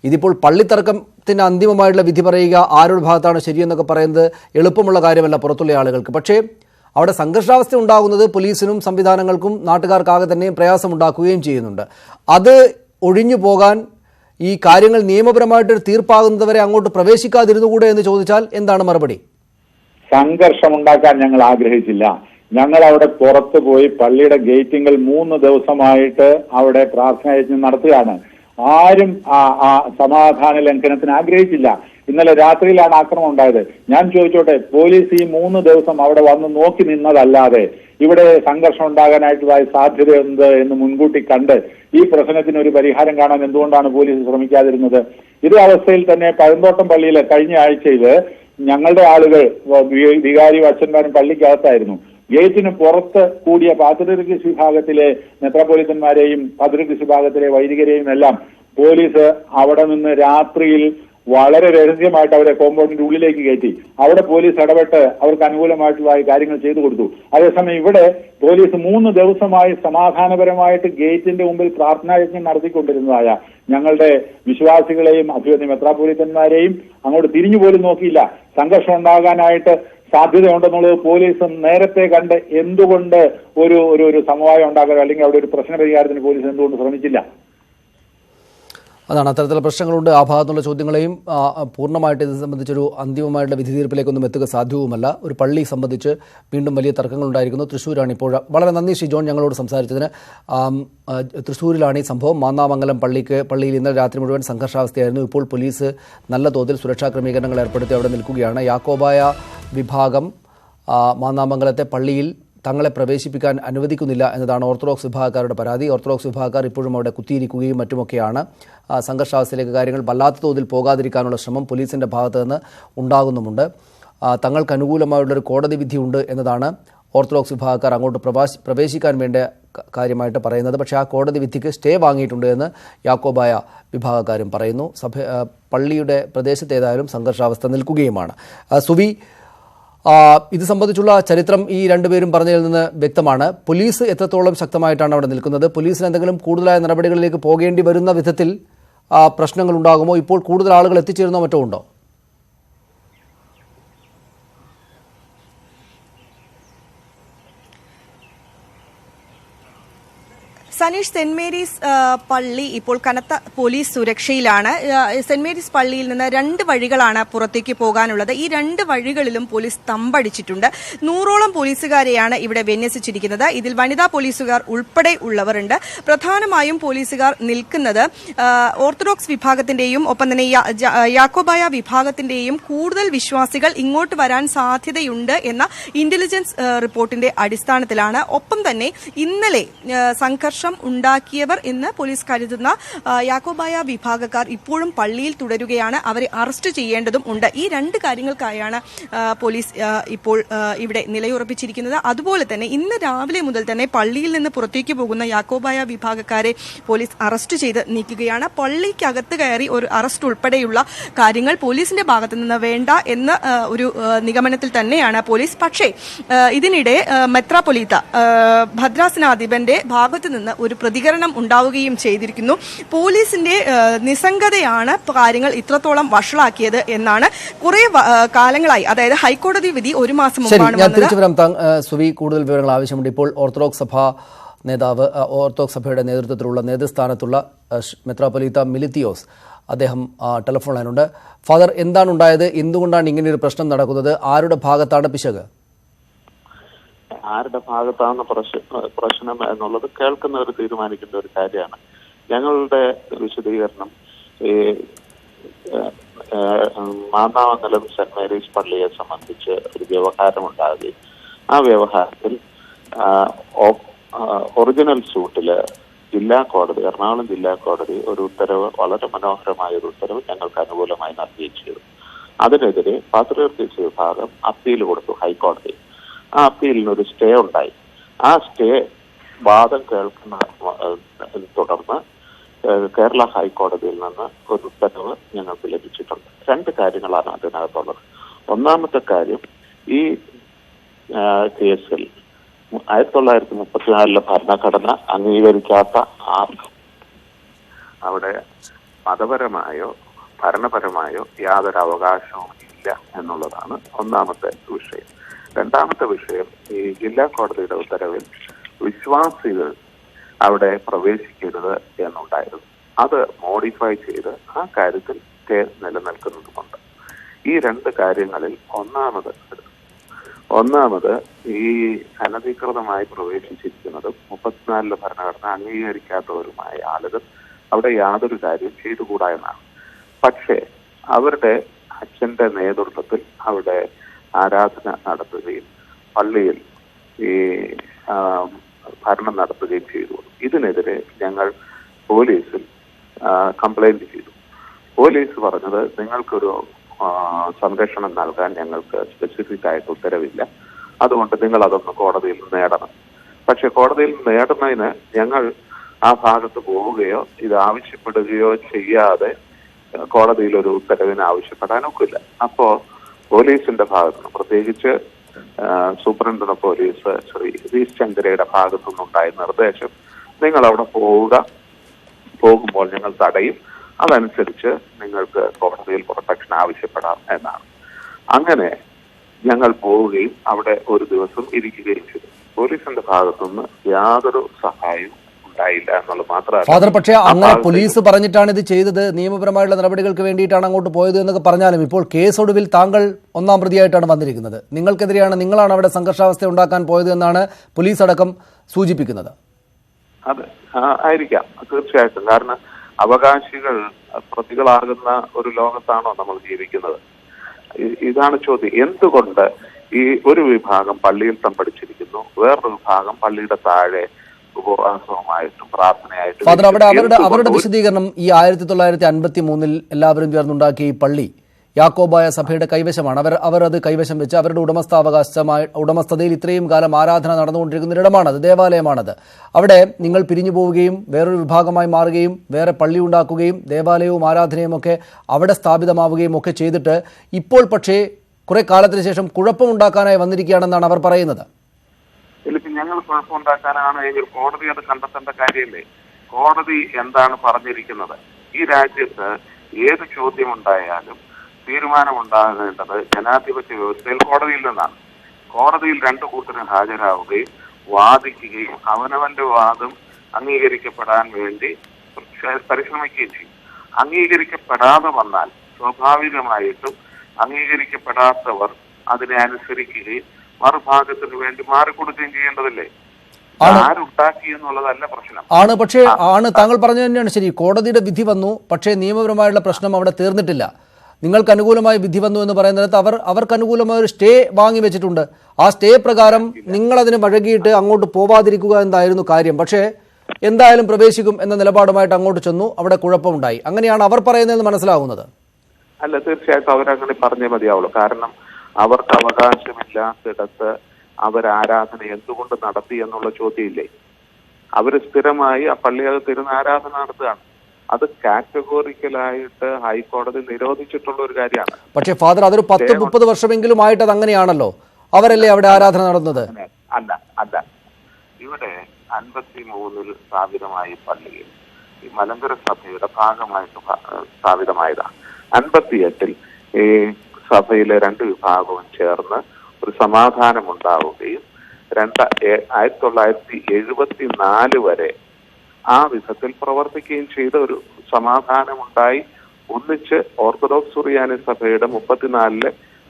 ഇതിപ്പോൾ പള്ളിത്തർക്കത്തിന് അന്തിമമായിട്ടുള്ള വിധി പറയുക, ആരുടെ ഭാഗത്താണ് ശരിയെന്നൊക്കെ പറയുന്നത് എളുപ്പമുള്ള കാര്യമല്ല പുറത്തുള്ള ആളുകൾക്ക്. പക്ഷേ അവിടെ സംഘർഷാവസ്ഥ ഉണ്ടാകുന്നത് പോലീസിനും സംവിധാനങ്ങൾക്കും നാട്ടുകാർക്കാകെ തന്നെയും പ്രയാസമുണ്ടാക്കുകയും ചെയ്യുന്നുണ്ട്. അത് ഒഴിഞ്ഞു പോകാൻ ഈ കാര്യങ്ങൾ നിയമപരമായിട്ടൊരു തീർപ്പാകുന്നതുവരെ അങ്ങോട്ട് പ്രവേശിക്കാതിരുന്നുകൂടെ എന്ന് ചോദിച്ചാൽ എന്താണ് മറുപടി? സംഘർഷമുണ്ടാക്കാൻ ഞങ്ങൾ ആഗ്രഹിച്ചില്ല. ഞങ്ങൾ അവിടെ പുറത്തു പോയി പള്ളിയുടെ ഗേറ്റിങ്ങൾ 3 ദിവസമായിട്ട് അവിടെ പ്രാർത്ഥനായജ്ഞം നടത്തുകയാണ്. ആരും സമാധാന ലംഘനത്തിന് ആഗ്രഹിച്ചില്ല. ഇന്നലെ രാത്രിയിലാണ് ആക്രമണം ഉണ്ടായത്. ഞാൻ ചോദിച്ചോട്ടെ, പോലീസ് ഈ 3 ദിവസം അവിടെ വന്ന് നോക്കി നിന്നതല്ലാതെ ഇവിടെ സംഘർഷം ഉണ്ടാകാനായിട്ടുള്ള സാധ്യത എന്ത് എന്ന് മുൻകൂട്ടി കണ്ട് ഈ പ്രശ്നത്തിന് ഒരു പരിഹാരം കാണാൻ എന്തുകൊണ്ടാണ് പോലീസ് ശ്രമിക്കാതിരുന്നത്? ഇതേ അവസ്ഥയിൽ തന്നെ പഴന്തോട്ടം പള്ളിയിലെ കഴിഞ്ഞ ആഴ്ചയിൽ ഞങ്ങളുടെ ആളുകൾ വികാരിയും അച്ഛന്മാരും പള്ളിക്കകത്തായിരുന്നു. ഗേറ്റിന് പുറത്ത് കൂടിയ പാത്രിയർക്കീസ് വിഭാഗത്തിലെ മെത്രാപ്പൊലീത്തന്മാരെയും പാത്രിയർക്കീസ് വിഭാഗത്തിലെ വൈദികരെയും എല്ലാം പോലീസ് അവിടെ നിന്ന് രാത്രിയിൽ വളരെ രഹസ്യമായിട്ട് അവരെ കോമ്പൗണ്ടിന്റെ ഉള്ളിലേക്ക് കയറ്റി. അവിടെ പോലീസ് ഇടപെട്ട് അവർക്ക് അനുകൂലമായിട്ടുള്ള കാര്യങ്ങൾ ചെയ്തു കൊടുത്തു. അതേസമയം ഇവിടെ പോലീസ് 3 ദിവസമായി സമാധാനപരമായിട്ട് ഗേറ്റിന്റെ മുമ്പിൽ പ്രാർത്ഥനായജ്ഞം നടത്തിക്കൊണ്ടിരുന്നതായ ഞങ്ങളുടെ വിശ്വാസികളെയും അഭിവന്യ മെത്രാപ്പൊലീത്തന്മാരെയും അങ്ങോട്ട് തിരിഞ്ഞു പോലും നോക്കിയില്ല. സംഘർഷം ഉണ്ടാകാനായിട്ട് സാധ്യതയുണ്ടെന്നുള്ളത് പോലീസ് നേരത്തെ കണ്ട് എന്തുകൊണ്ട് ഒരു സമവായം ഉണ്ടാക്കുക അല്ലെങ്കിൽ അവിടെ ഒരു പ്രശ്ന പരിഹാരത്തിന് പോലീസ് എന്തുകൊണ്ട് ശ്രമിച്ചില്ല? അതാണ്, അത്തരത്തിലുള്ള പ്രശ്നങ്ങളുണ്ട്. ആ ഭാഗത്തുള്ള ചോദ്യങ്ങളെയും പൂർണ്ണമായിട്ട് ഇത് സംബന്ധിച്ചൊരു അന്തിമമായിട്ടുള്ള വിധിതീർപ്പിലേക്കൊന്നും എത്തുക സാധ്യവുമല്ല. ഒരു പള്ളി സംബന്ധിച്ച് വീണ്ടും വലിയ തർക്കങ്ങളുണ്ടായിരിക്കുന്നു. തൃശ്ശൂരാണ് ഇപ്പോൾ. വളരെ നന്ദി ഷിജോൺ ഞങ്ങളോട് സംസാരിച്ചതിന്. തൃശ്ശൂരിലാണ് ഈ സംഭവം. മാന്നാമംഗലം പള്ളിയിൽ ഇന്നലെ രാത്രി മുഴുവൻ സംഘർഷാവസ്ഥയായിരുന്നു. ഇപ്പോൾ പോലീസ് നല്ല തോതിൽ സുരക്ഷാ ക്രമീകരണങ്ങൾ ഏർപ്പെടുത്തി അവിടെ നിൽക്കുകയാണ്. യാക്കോബായ വിഭാഗം മാന്നാമംഗലത്തെ പള്ളിയിൽ തങ്ങളെ പ്രവേശിപ്പിക്കാൻ അനുവദിക്കുന്നില്ല എന്നതാണ് ഓർത്തഡോക്സ് വിഭാഗക്കാരുടെ പരാതി. ഓർത്തഡോക്സ് വിഭാഗക്കാർ ഇപ്പോഴും അവിടെ കുത്തിയിരിക്കുകയും മറ്റുമൊക്കെയാണ്. സംഘർഷാവസ്ഥയിലേക്ക് കാര്യങ്ങൾ വല്ലാത്ത തോതിൽ പോകാതിരിക്കാനുള്ള ശ്രമം പോലീസിൻ്റെ ഭാഗത്ത് നിന്ന് ഉണ്ടാകുന്നുമുണ്ട്. തങ്ങൾക്ക് അനുകൂലമായുള്ളൊരു കോടതി വിധിയുണ്ട് എന്നതാണ് ഓർത്തഡോക്സ് വിഭാഗക്കാർ അങ്ങോട്ട് പ്രവേശിക്കാൻ വേണ്ട കാര്യമായിട്ട് പറയുന്നത്. പക്ഷേ ആ കോടതി വിധിക്ക് സ്റ്റേ വാങ്ങിയിട്ടുണ്ട് എന്ന് യാക്കോബായ വിഭാഗക്കാരും പറയുന്നു. പള്ളിയുടെ പ്രദേശത്ത് ഏതായാലും സംഘർഷാവസ്ഥ നിൽക്കുകയുമാണ്. സുവി, ഇത് സംബന്ധിച്ചുള്ള ചരിത്രം ഈ രണ്ടുപേരും പറഞ്ഞതിൽ നിന്ന് വ്യക്തമാണ്. പോലീസ് എത്രത്തോളം ശക്തമായിട്ടാണ് അവിടെ നിൽക്കുന്നത്? പോലീസിന് എന്തെങ്കിലും കൂടുതലായ നടപടികളിലേക്ക് പോകേണ്ടി വരുന്ന വിധത്തിൽ പ്രശ്നങ്ങൾ ഉണ്ടാകുമോ? ഇപ്പോൾ കൂടുതൽ ആളുകൾ എത്തിച്ചേരുന്നോ മറ്റോ ഉണ്ടോ? സനീഷ്, സെന്റ് മേരീസ് പള്ളി ഇപ്പോൾ കനത്ത പോലീസ് സുരക്ഷയിലാണ്. സെന്റ് മേരീസ് പള്ളിയിൽ നിന്ന് 2 വഴികളാണ് പുറത്തേക്ക് പോകാനുള്ളത്. ഈ 2 വഴികളിലും പോലീസ് തമ്പടിച്ചിട്ടുണ്ട്. 100ഓളം പോലീസുകാരെയാണ് ഇവിടെ വിന്യസിച്ചിരിക്കുന്നത്. ഇതിൽ വനിതാ പോലീസുകാർ ഉൾപ്പെടെ ഉള്ളവരുണ്ട്. പ്രധാനമായും പോലീസുകാർ നിൽക്കുന്നത് ഓർത്തഡോക്സ് വിഭാഗത്തിന്റെയും ഒപ്പം തന്നെ യാക്കോബായ വിഭാഗത്തിന്റെയും കൂടുതൽ വിശ്വാസികൾ ഇങ്ങോട്ട് വരാൻ സാധ്യതയുണ്ട് എന്ന ഇന്റലിജൻസ് റിപ്പോർട്ടിന്റെ അടിസ്ഥാനത്തിലാണ്. ഒപ്പം തന്നെ ഇന്നലെ സംഘർഷം ഉണ്ടാക്കിയവർ എന്ന് പോലീസ് കരുതുന്ന യാക്കോബായ വിഭാഗക്കാർ ഇപ്പോഴും പള്ളിയിൽ തുടരുകയാണ്. അവരെ അറസ്റ്റ് ചെയ്യേണ്ടതും ഉണ്ട്. ഈ 2 കാര്യങ്ങൾക്കായാണ് പോലീസ് ഇപ്പോൾ ഇവിടെ നിലയുറപ്പിച്ചിരിക്കുന്നത്. അതുപോലെ തന്നെ ഇന്ന് രാവിലെ മുതൽ തന്നെ പള്ളിയിൽ നിന്ന് പുറത്തേക്ക് പോകുന്ന യാക്കോബായ വിഭാഗക്കാരെ പോലീസ് അറസ്റ്റ് ചെയ്ത് നീക്കുകയാണ്. പള്ളിക്കകത്ത് കയറി ഒരു അറസ്റ്റ് ഉൾപ്പെടെയുള്ള കാര്യങ്ങൾ പോലീസിന്റെ ഭാഗത്തു നിന്ന് വേണ്ട എന്ന ഒരു നിഗമനത്തിൽ തന്നെയാണ് പോലീസ്. പക്ഷേ ഇതിനിടെ മെത്രാപ്പൊലീത്ത ഭദ്രാസനാധിപന്റെ ഭാഗത്തു നിന്ന് ഒരു പ്രതികരണം ഉണ്ടാവുകയും ചെയ്തിരിക്കുന്നു. പോലീസിന്റെ നിസ്സംഗതയാണ് കാര്യങ്ങൾ ഇത്രത്തോളം വഷളാക്കിയത് എന്നാണ്. കുറെ കാലങ്ങളായി, അതായത് ഹൈക്കോടതി വിധി 1 മാസം മുമ്പാണ് വന്നത്. സുവി, കൂടുതൽ വിവരങ്ങൾ ആവശ്യമുണ്ട്. ഇപ്പോൾ ഓർത്തഡോക്സ് സഭ നേതാവ്, ഓർത്തഡോക്സ് സഭയുടെ നേതൃത്വത്തിലുള്ള നേതൃസ്ഥാനത്തുള്ള മെത്രാപ്പൊലീത്ത മിലിത്തിയോസ്, അദ്ദേഹം ടെലിഫോൺ ലൈനുണ്ട്. ഫാദർ, എന്താണ് ഉണ്ടായത്? എന്തുകൊണ്ടാണ് ഇങ്ങനെയൊരു പ്രശ്നം നടക്കുന്നത്? ആരുടെ ഭാഗത്താണ് പിശക്? ആരുടെ ഭാഗത്താണ് പ്രശ്നം എന്നുള്ളത് കേൾക്കുന്നവർ തീരുമാനിക്കേണ്ട ഒരു കാര്യമാണ്. ഞങ്ങളുടെ വിശദീകരണം ഈ മാന്നാമംഗലം സെന്റ് മേരീസ് പള്ളിയെ സംബന്ധിച്ച് ഒരു വ്യവഹാരമുണ്ടാകുകയും ആ വ്യവഹാരത്തിൽ ഒറിജിനൽ സൂട്ടില് ജില്ലാ കോടതി, എറണാകുളം ജില്ലാ കോടതി ഒരു ഉത്തരവ്, വളരെ മനോഹരമായ ഒരു ഉത്തരവ് ഞങ്ങൾക്ക് അനുകൂലമായി നൽകുകയും ചെയ്തു. അതിനെതിരെ പാത്രിയർക്കീസ് വിഭാഗം അപ്പീൽ കൊടുത്തു ഹൈക്കോടതി. ആ അപ്പീലിനൊരു സ്റ്റേ ഉണ്ടായി. ആ സ്റ്റേ വാദം കേൾക്കുന്ന തുടർന്ന് കേരള ഹൈക്കോടതിയിൽ നിന്ന് ഒരു ഉത്തരവ് ഞങ്ങൾക്ക് ലഭിച്ചിട്ടുണ്ട്. 2 കാര്യങ്ങളാണ് അതിനകത്തുള്ളത്. ഒന്നാമത്തെ കാര്യം, ഈ കേസിൽ 1934 ഭരണഘടന അംഗീകരിക്കാത്ത ആർക്കും അവിടെ മതപരമായോ ഭരണപരമായോ യാതൊരു അവകാശവും ഇല്ല എന്നുള്ളതാണ് ഒന്നാമത്തെ വിഷയം. രണ്ടാമത്തെ വിഷയം, ഈ ജില്ലാ കോടതിയുടെ ഉത്തരവിൽ വിശ്വാസികൾ അവിടെ പ്രവേശിക്കരുത് എന്നുണ്ടായിരുന്നു. അത് മോഡിഫൈ ചെയ്ത് ആ കാര്യത്തിൽ സ്റ്റേ നിലനിൽക്കുന്നതുകൊണ്ട് ഈ 2 കാര്യങ്ങളിൽ ഒന്നാമത് ഈ അനധികൃതമായി പ്രവേശിച്ചിരിക്കുന്നതും 34 ഭരണഘടന അംഗീകരിക്കാത്തവരുമായ ആളുകൾ അവിടെ യാതൊരു കാര്യം ചെയ്തുകൂടാ എന്നാണ്. പക്ഷേ അവരുടെ അച്ഛന്റെ നേതൃത്വത്തിൽ അവിടെ ആരാധന നടത്തുകയും പള്ളിയിൽ ഈ ഭരണം നടത്തുകയും ചെയ്തു. ഇതിനെതിരെ ഞങ്ങൾ പോലീസിൽ കംപ്ലൈന്റ് ചെയ്തു. പോലീസ് പറഞ്ഞത് നിങ്ങൾക്കൊരു സംരക്ഷണം നൽകാൻ ഞങ്ങൾക്ക് സ്പെസിഫിക് ആയിട്ട് ഉത്തരവില്ല, അതുകൊണ്ട് നിങ്ങൾ അതൊന്ന് കോടതിയിൽ നേടണം. പക്ഷെ കോടതിയിൽ നേടുന്നതിന് ഞങ്ങൾ ആ ഭാഗത്ത് പോവുകയോ ഇത് ആവശ്യപ്പെടുകയോ ചെയ്യാതെ കോടതിയിൽ ഒരു ഉത്തരവിന് ആവശ്യപ്പെടാനൊക്കില്ല. അപ്പോ പോലീസിന്റെ ഭാഗത്തുനിന്ന്, പ്രത്യേകിച്ച് സൂപ്രണ്ട് പോലീസ് ശ്രീ ഹരീഷ് ചന്ദ്രയുടെ ഭാഗത്തുനിന്നുണ്ടായ നിർദ്ദേശം, നിങ്ങൾ അവിടെ പോകുമ്പോൾ ഞങ്ങൾ തടയും, അതനുസരിച്ച് നിങ്ങൾക്ക് കോടതിയിൽ പ്രൊട്ടക്ഷൻ ആവശ്യപ്പെടാം എന്നാണ്. അങ്ങനെ ഞങ്ങൾ പോവുകയും അവിടെ ഒരു ദിവസം ഇരിക്കുകയും ചെയ്തു. പോലീസിന്റെ ഭാഗത്തുനിന്ന് യാതൊരു സഹായവും ഉണ്ടായില്ല എന്നുള്ളത് മാത്രമല്ല. ഫാദർ, പക്ഷേ അങ്ങനെ പോലീസ് പറഞ്ഞിട്ടാണ് ഇത് ചെയ്തത്, നിയമപരമായുള്ള നടപടികൾക്ക് വേണ്ടിയിട്ടാണ് അങ്ങോട്ട് പോയത് എന്നൊക്കെ പറഞ്ഞാലും ഇപ്പോൾ കേസൊടുവിൽ താങ്കൾ ഒന്നാം പ്രതിയായിട്ടാണ് വന്നിരിക്കുന്നത്. നിങ്ങൾക്കെതിരെയാണ്, നിങ്ങളാണ് അവിടെ സംഘർഷാവസ്ഥ ഉണ്ടാക്കാൻ പോയത് എന്നാണ് പോലീസ് അടക്കം സൂചിപ്പിക്കുന്നത്. അതെ, ആയിരിക്കാം, തീർച്ചയായിട്ടും. കാരണം അവകാശികൾ പ്രതികളാകുന്ന ഒരു ലോകത്താണോ നമ്മൾ ജീവിക്കുന്നത്? ഇതാണ് ചോദ്യം. എന്തുകൊണ്ട് ഈ ഒരു വിഭാഗം പള്ളിയിൽ തമ്പടിച്ചിരിക്കുന്നു, വേറൊരു വിഭാഗം പള്ളിയുടെ താഴെ ഉപവാസവുമായിട്ടും പ്രാർത്ഥനയായിട്ടും? ഫാദർ, അവിടെ അവരുടെ വിശദീകരണം ഈ 1953 എല്ലാവരും ചേർന്നുണ്ടാക്കിയ ഈ പള്ളി യാക്കോബായ സഭയുടെ കൈവശമാണ്. അവർ അത് കൈവശം വെച്ച് അവരുടെ ഉടമസ്ഥതയിൽ ഇത്രയും കാലം ആരാധന നടന്നുകൊണ്ടിരിക്കുന്ന ഒരിടമാണത്, ദേവാലയമാണത്. അവിടെ നിങ്ങൾ പിരിഞ്ഞു പോവുകയും വേറൊരു വിഭാഗമായി മാറുകയും വേറെ പള്ളി ഉണ്ടാക്കുകയും ദേവാലയവും ആരാധനയും ഒക്കെ അവിടെ സ്ഥാപിതമാവുകയും ഒക്കെ ചെയ്തിട്ട് ഇപ്പോൾ പക്ഷേ കുറെ കാലത്തിന് ശേഷം കുഴപ്പമുണ്ടാക്കാനായി വന്നിരിക്കുകയാണെന്നാണ് അവർ പറയുന്നത്. ഇതിലിപ്പോ ഞങ്ങൾ കുഴപ്പമുണ്ടാക്കാനാണ് എങ്കിൽ കോടതി അത് കണ്ടെത്തേണ്ട കാര്യമല്ലേ? കോടതി എന്താണ് പറഞ്ഞിരിക്കുന്നത്? ഈ രാജ്യത്ത് ഏത് ചോദ്യമുണ്ടായാലും തീരുമാനമുണ്ടാകേണ്ടത് ജനാധിപത്യ വ്യവസ്ഥയിൽ കോടതിയിൽ നിന്നാണ്. കോടതിയിൽ രണ്ടു കൂട്ടരും ഹാജരാവുകയും വാദിക്കുകയും അവനവന്റെ വാദം അംഗീകരിക്കപ്പെടാൻ വേണ്ടി പരിശ്രമിക്കുകയും ചെയ്യും. അംഗീകരിക്കപ്പെടാതെ വന്നാൽ സ്വാഭാവികമായിട്ടും അംഗീകരിക്കപ്പെടാത്തവർ അതിനെ അനുസരിക്കുകയും മറുഭാഗത്തിന് വേണ്ടി മാറിക്കൊടുക്കുകയും ചെയ്യേണ്ടതല്ലേ? ആരുണ്ടാക്കി എന്നുള്ളതല്ല പ്രശ്നം. ആണ്, പക്ഷേ താങ്കൾ പറഞ്ഞു തന്നെയാണ് ശരി. കോടതിയുടെ വിധി വന്നു, പക്ഷേ നിയമപരമായുള്ള പ്രശ്നം അവിടെ തീർന്നിട്ടില്ല. നിങ്ങൾക്ക് അനുകൂലമായ വിധി വന്നു എന്ന് പറയുന്നിടത്ത് അവർക്ക് അനുകൂലമായ ഒരു സ്റ്റേ വാങ്ങി വെച്ചിട്ടുണ്ട്. ആ സ്റ്റേ പ്രകാരം നിങ്ങളതിന് വഴങ്ങിയിട്ട് അങ്ങോട്ട് പോവാതിരിക്കുക എന്തായിരുന്നു കാര്യം. പക്ഷേ എന്തായാലും പ്രവേശിക്കും എന്ന നിലപാടുമായിട്ട് അങ്ങോട്ട് ചെന്നു, അവിടെ കുഴപ്പമുണ്ടായി. അങ്ങനെയാണ് അവർ പറയുന്നതെന്ന് മനസ്സിലാകുന്നത്. അല്ല, തീർച്ചയായിട്ടും അവരങ്ങനെ പറഞ്ഞേ മതിയാവുള്ളൂ. കാരണം അവർക്ക് അവകാശമില്ലാത്തിടത്ത് അവരാരാധന എന്തുകൊണ്ട് നടത്തി എന്നുള്ള ചോദ്യമില്ലേ? അവര് സ്ഥിരമായി ആ പള്ളിയകത്തിരുന്ന് ആരാധന നടത്തുകയാണ്. അത് കാറ്റഗോറിക്കലായിട്ട് ഹൈക്കോടതി നിരോധിച്ചിട്ടുള്ള ഒരു കാര്യമാണ്. പക്ഷേ ഫാദർ, അതൊരു 10-30 വർഷമെങ്കിലും ആയിട്ട് അത് അങ്ങനെയാണല്ലോ. അവരല്ലേ അവിടെ ആരാധന നടന്നത്? അല്ല. ഇവിടെ 53 സ്ഥാപിതമായ പള്ളിയിൽ ഈ മലങ്കര സഭയുടെ ഭാഗമായിട്ട് സ്ഥാപിതമായതാണ്. 58 ഈ സഭയിലെ രണ്ട് വിഭാഗവും ചേർന്ന് ഒരു സമാധാനം ഉണ്ടാവുകയും 1974 വരെ ആ വിധത്തിൽ പ്രവർത്തിക്കുകയും ചെയ്ത ഒരു സമാധാനമുണ്ടായി ഒന്നിച്ച് ഓർത്തഡോക്സ് സുറിയാനി സഭയുടെ 34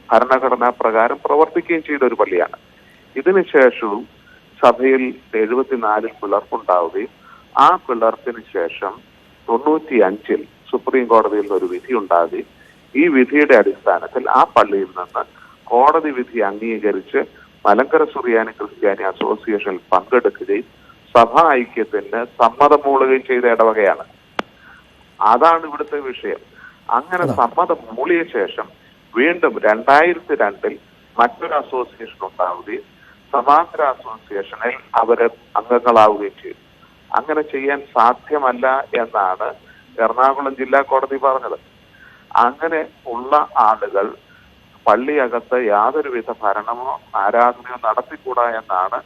ഭരണഘടനാ പ്രകാരം പ്രവർത്തിക്കുകയും ചെയ്ത ഒരു പള്ളിയാണ്. ഇതിനുശേഷവും സഭയിൽ 74 പിളർപ്പുണ്ടാവുകയും ആ പിളർപ്പിന് ശേഷം 95 സുപ്രീം കോടതിയിൽ നിന്ന് ഒരു വിധി ഉണ്ടാകുകയും ഈ വിധിയുടെ അടിസ്ഥാനത്തിൽ ആ പള്ളിയിൽ നിന്ന് കോടതി വിധി അംഗീകരിച്ച് മലങ്കര സുറിയാനി ക്രിസ്ത്യാനി അസോസിയേഷനിൽ പങ്കെടുക്കുകയും സഭാ ഐക്യത്തിന് സമ്മതം മൂളുകയും ചെയ്ത ഇടവകയാണ്. അതാണ് ഇവിടുത്തെ വിഷയം. അങ്ങനെ സമ്മതം മൂളിയ ശേഷം വീണ്ടും 2002 മറ്റൊരു അസോസിയേഷൻ ഉണ്ടാവുകയും സമാന്തര അസോസിയേഷനിൽ അവര് അംഗങ്ങളാവുകയും ചെയ്തു. അങ്ങനെ ചെയ്യാൻ സാധ്യമല്ല എന്നാണ് എറണാകുളം ജില്ലാ കോടതി പറഞ്ഞത്. അങ്ങനെ ഉള്ള ആളുകൾ പള്ളിയകത്ത് യാതൊരുവിധ ഭരണമോ ആരാധനയോ നടത്തിക്കൂടാ എന്നാണ്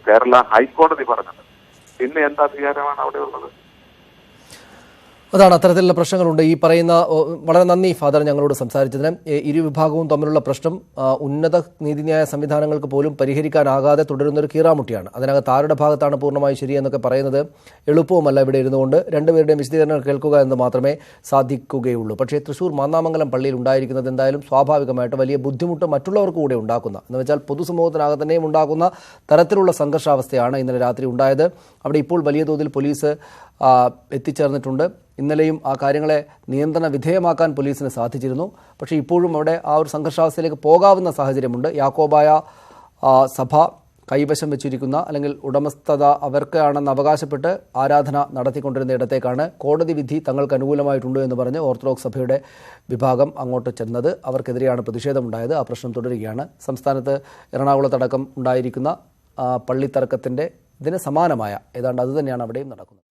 കേരള ഹൈക്കോടതി പറഞ്ഞത്. പിന്നെ എന്ത് അധികാരമാണ് അവിടെ ഉള്ളത്? അതാണ്, അത്തരത്തിലുള്ള പ്രശ്നങ്ങളുണ്ട്. ഈ പറയുന്ന വളരെ നന്ദി ഫാദർ ഞങ്ങളോട് സംസാരിച്ചതിന്. ഇരു വിഭാഗവും തമ്മിലുള്ള പ്രശ്നം ഉന്നത നീതിന്യായ സംവിധാനങ്ങൾക്ക് പോലും പരിഹരിക്കാനാകാതെ തുടരുന്നൊരു കീറാമുട്ടിയാണ്. അതിനകത്ത് ആരുടെ ഭാഗത്താണ് പൂർണ്ണമായി ശരിയെന്നൊക്കെ പറയുന്നത് എളുപ്പവുമല്ല. ഇവിടെ ഇരുന്നുകൊണ്ട് രണ്ടുപേരുടെയും വിശദീകരണങ്ങൾ കേൾക്കുക എന്ന് മാത്രമേ സാധിക്കുകയുള്ളൂ. പക്ഷേ തൃശ്ശൂർ മാന്നാമംഗലം പള്ളിയിൽ ഉണ്ടായിരിക്കുന്നത് എന്തായാലും സ്വാഭാവികമായിട്ട് വലിയ ബുദ്ധിമുട്ട് മറ്റുള്ളവർക്ക് കൂടെ ഉണ്ടാക്കുന്ന, എന്ന് വെച്ചാൽ പൊതുസമൂഹത്തിനകത്ത് തന്നെയും ഉണ്ടാക്കുന്ന തരത്തിലുള്ള സംഘർഷാവസ്ഥയാണ് ഇന്നലെ രാത്രി ഉണ്ടായത്. അവിടെ ഇപ്പോൾ വലിയ തോതിൽ പോലീസ് എത്തിച്ചേർന്നിട്ടുണ്ട്. ഇന്നലെയും ആ കാര്യങ്ങളെ നിയന്ത്രണ വിധേയമാക്കാൻ പോലീസിന് സാധിച്ചിരുന്നു. പക്ഷേ ഇപ്പോഴും അവിടെ ആ ഒരു സംഘർഷാവസ്ഥയിലേക്ക് പോകാവുന്ന സാഹചര്യമുണ്ട്. യാക്കോബായ സഭ കൈവശം വെച്ചിരിക്കുന്ന അല്ലെങ്കിൽ ഉടമസ്ഥത അവർക്കാണെന്ന് അവകാശപ്പെട്ട് ആരാധന നടത്തിക്കൊണ്ടിരുന്ന ഇടത്തേക്കാണ് കോടതി വിധി തങ്ങൾക്ക് അനുകൂലമായിട്ടുണ്ട് എന്ന് പറഞ്ഞ് ഓർത്തഡോക്സ് സഭയുടെ വിഭാഗം അങ്ങോട്ട് ചെന്നത്. അവർക്കെതിരെയാണ് പ്രതിഷേധമുണ്ടായത്. ആ പ്രശ്നം തുടരുകയാണ്. സംസ്ഥാനത്ത് എറണാകുളത്തടക്കം ഉണ്ടായിരിക്കുന്ന പള്ളിത്തർക്കത്തിൻ്റെ ഇതിന് സമാനമായ ഏതാണ്ട് അതുതന്നെയാണ് അവിടെയും നടക്കുന്നത്.